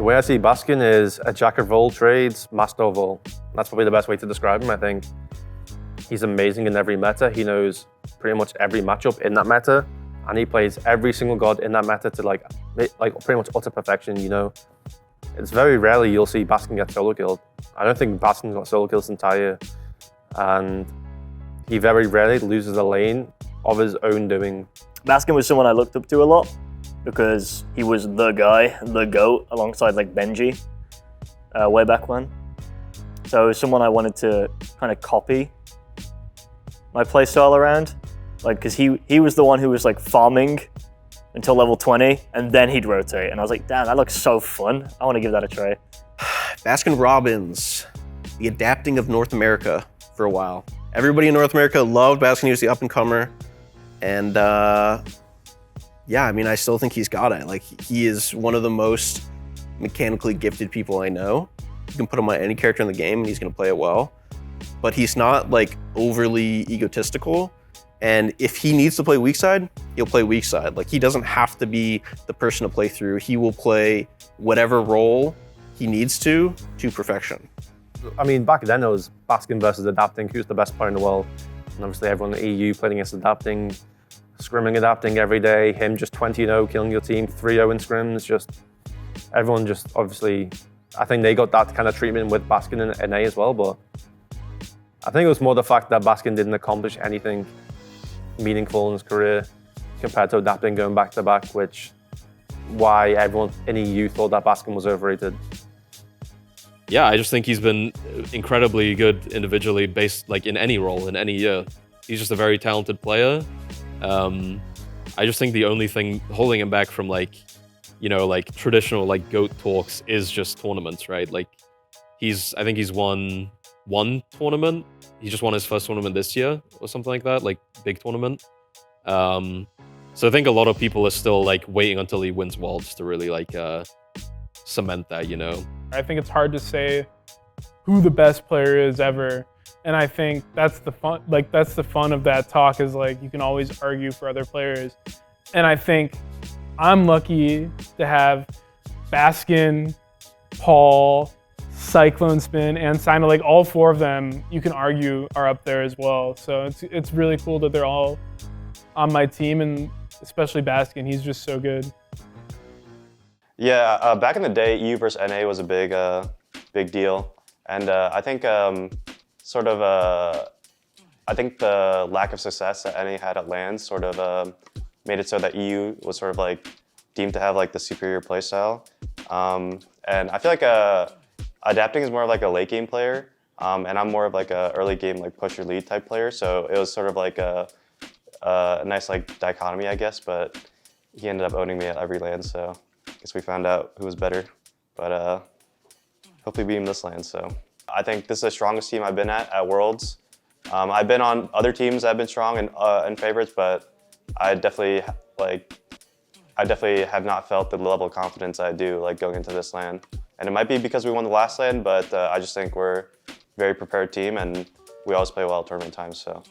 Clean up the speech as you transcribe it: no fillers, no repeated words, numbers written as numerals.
The way I see Baskin is a jack of all trades, master of all. That's probably the best way to describe him, I think. He's amazing in every meta. He knows pretty much every matchup in that meta, and he plays every single god in that meta to like pretty much utter perfection, you know? It's very rarely you'll see Baskin get solo killed. I don't think Baskin got solo killed this entire year. And he very rarely loses a lane of his own doing. Baskin was someone I looked up to a lot because he was the guy, the GOAT, alongside like Benji way back when. So it was someone I wanted to kind of copy my playstyle around. Like, cause he was the one who was like farming until level 20 and then he'd rotate. And I was like, damn, that looks so fun. I want to give that a try. Baskin Robbins, the adapting of North America for a while. Everybody in North America loved Baskin. He was the up-and-comer. And yeah, I mean, I still think he's got it. Like, he is one of the most mechanically gifted people I know. You can put him on any character in the game and he's gonna play it well. But he's not like overly egotistical. And if he needs to play weak side, he'll play weak side. Like, he doesn't have to be the person to play through. He will play whatever role he needs to perfection. I mean, back then it was Baskin versus Adapting, who's the best player in the world. And obviously everyone in the EU playing against Adapting, scrimming Adapting every day, him just 20-0, killing your team, 3-0 in scrims, just everyone just obviously, I think they got that kind of treatment with Baskin and NA as well, but I think it was more the fact that Baskin didn't accomplish anything meaningful in his career compared to Adapting going back to back, which why everyone in EU thought that Baskin was overrated. Yeah, I just think he's been incredibly good individually based like in any role, in any year. He's just a very talented player. I just think the only thing holding him back from like, you know, like traditional like GOAT talks is just tournaments, right? Like I think he's won one tournament. He just won his first tournament this year or something like that, like big tournament. So I think a lot of people are still like waiting until he wins Worlds to really like cement that, you know? I think it's hard to say who the best player is ever. And I think that's the fun, like that's the fun of that talk is like, you can always argue for other players. And I think I'm lucky to have Baskin, Paul, Cyclone Spin, and Sino, like all four of them, you can argue are up there as well. So it's really cool that they're all on my team, and especially Baskin, he's just so good. Yeah, back in the day, EU versus NA was a big deal. And I think I think the lack of success that NA had at LANs sort of made it so that EU was sort of like deemed to have like the superior playstyle. And I feel like Adapting is more of like a late game player, and I'm more of like a early game like push your lead type player. So it was sort of like a nice like dichotomy, I guess. But he ended up owning me at every LAN, so I guess we found out who was better. But hopefully beat him this LAN. So I think this is the strongest team I've been at Worlds. I've been on other teams that have been strong and favorites, but I definitely have not felt the level of confidence I do like going into this LAN. And it might be because we won the last LAN, but I just think we're a very prepared team and we always play well at tournament times. So.